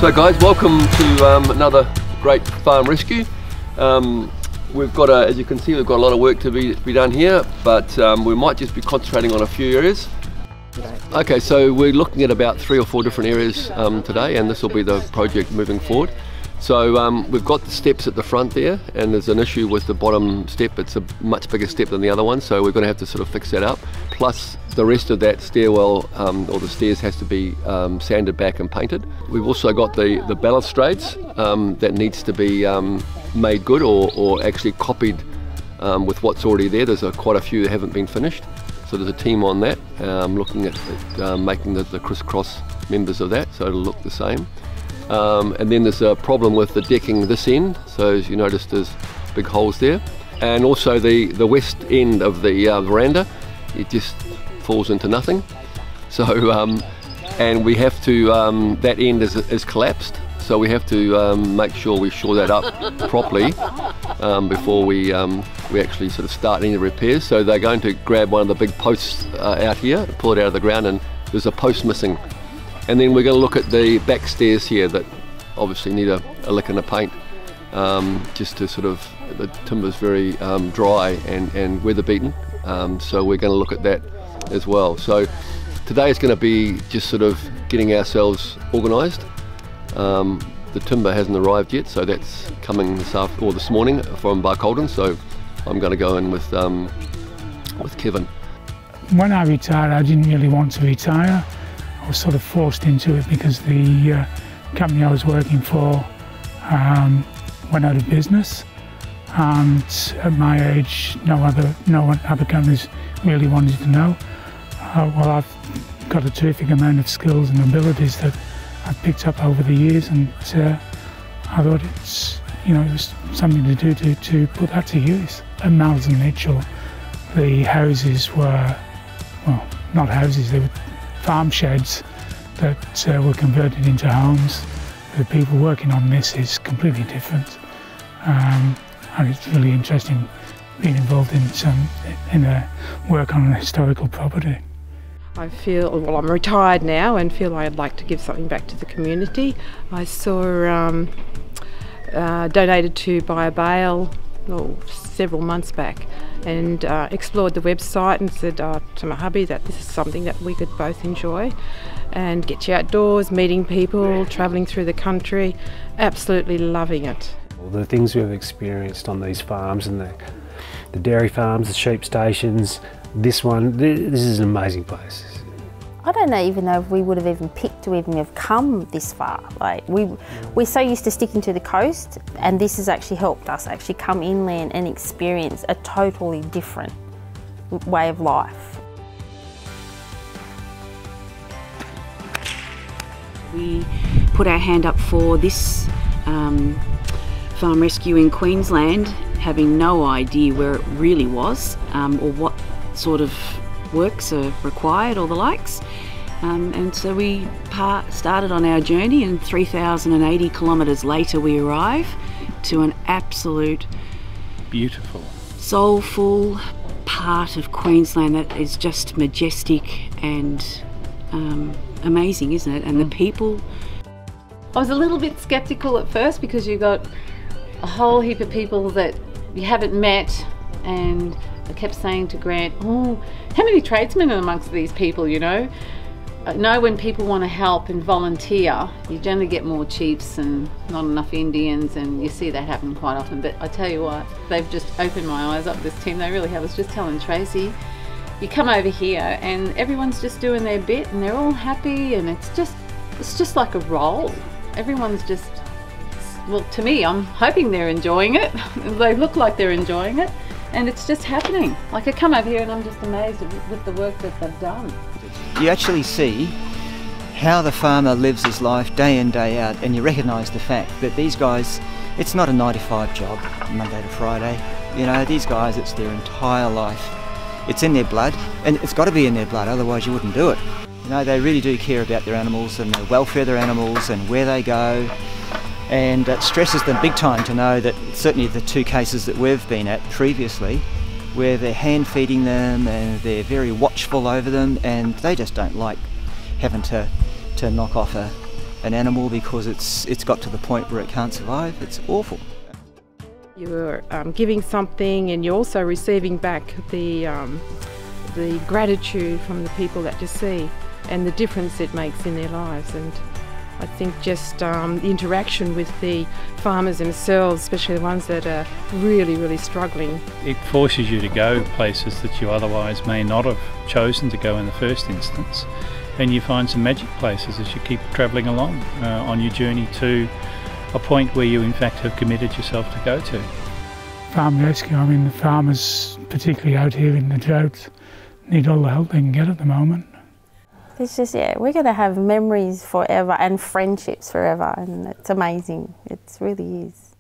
So guys, welcome to another great farm rescue. We've got, as you can see, we've got a lot of work to be done here, but we might just be concentrating on a few areas. Okay, so we're looking at about 3 or 4 different areas today, and this will be the project moving forward. So we've got the steps at the front there, and there's an issue with the bottom step. It's a much bigger step than the other one, so we're going to have to sort of fix that up. Plus the rest of that stairwell, or the stairs, has to be sanded back and painted. We've also got the balustrades that needs to be made good or actually copied with what's already there. There's quite a few that haven't been finished. So there's a team on that, looking at making the crisscross members of that so it'll look the same. And then there's a problem with the decking this end, so as you notice there's big holes there. And also the west end of the veranda, it just falls into nothing. So, and we have to, that end is collapsed, so we have to make sure we shore that up properly before we actually sort of start any repairs. So they're going to grab one of the big posts out here, pull it out of the ground, and there's a post missing. And then we're going to look at the back stairs here that obviously need a lick and a paint, just to sort of, the timber's very dry and weather beaten, so we're going to look at that as well. So today is going to be just sort of getting ourselves organised. The timber hasn't arrived yet, so that's coming this morning from Barcaldine, so I'm going to go in with Kevin. When I retired, I didn't really want to retire. I was sort of forced into it because the company I was working for went out of business, and at my age no other companies really wanted to know. Well, I've got a terrific amount of skills and abilities that I've picked up over the years, and I thought it was something to do to put that to use. At Malls and Mitchell, the houses were, well, not houses, they were farm sheds that were converted into homes. The people working on this is completely different, and it's really interesting being involved in a work on a historical property. I feel, well, I'm retired now and feel I'd like to give something back to the community. I saw donated to by a bale several months back, and explored the website and said to my hubby that this is something that we could both enjoy and get you outdoors, meeting people, travelling through the country, absolutely loving it. The things we've experienced on these farms and the dairy farms, the sheep stations, this is an amazing place. I don't even know if we would have even picked to even have come this far. Like we're so used to sticking to the coast, and this has actually helped us actually come inland and experience a totally different way of life. We put our hand up for this farm rescue in Queensland, having no idea where it really was, or what sort of works are required or the likes, and so we started on our journey, and 3,080 kilometres later we arrive to an absolute Beautiful, soulful part of Queensland that is just majestic and amazing, isn't it? And the people. I was a little bit sceptical at first because you got a whole heap of people that you haven't met, and I kept saying to Grant, oh, how many tradesmen are amongst these people, you know? I know when people want to help and volunteer, you generally get more chiefs and not enough Indians, and you see that happen quite often. But I tell you what, they've just opened my eyes up, this team, they really have. I was just telling Tracy, you come over here and everyone's just doing their bit and they're all happy, and it's just like a role. Everyone's just, well, to me, I'm hoping they're enjoying it. They look like they're enjoying it. And it's just happening. Like, I come over here and I'm just amazed with the work that they've done. You actually see how the farmer lives his life day in, day out, and you recognise the fact that these guys, it's not a 9-to-5 job, Monday to Friday. You know, these guys, it's their entire life. It's in their blood, and it's got to be in their blood, otherwise you wouldn't do it. You know, they really do care about their animals and the welfare of their animals and where they go. And it stresses them big time to know that certainly the 2 cases that we've been at previously, where they're hand feeding them and they're very watchful over them, and they just don't like having to knock off a an animal because it's got to the point where it can't survive. It's awful. You're giving something, and you're also receiving back the gratitude from the people that you see and the difference it makes in their lives. And I think just the interaction with the farmers themselves, especially the ones that are really, really struggling. It forces you to go places that you otherwise may not have chosen to go in the first instance, and you find some magic places as you keep travelling along on your journey to a point where you in fact have committed yourself to go to. Farm rescue, I mean the farmers, particularly out here in the drought, need all the help they can get at the moment. It's just, yeah, we're going to have memories forever and friendships forever, and it's amazing. It really is.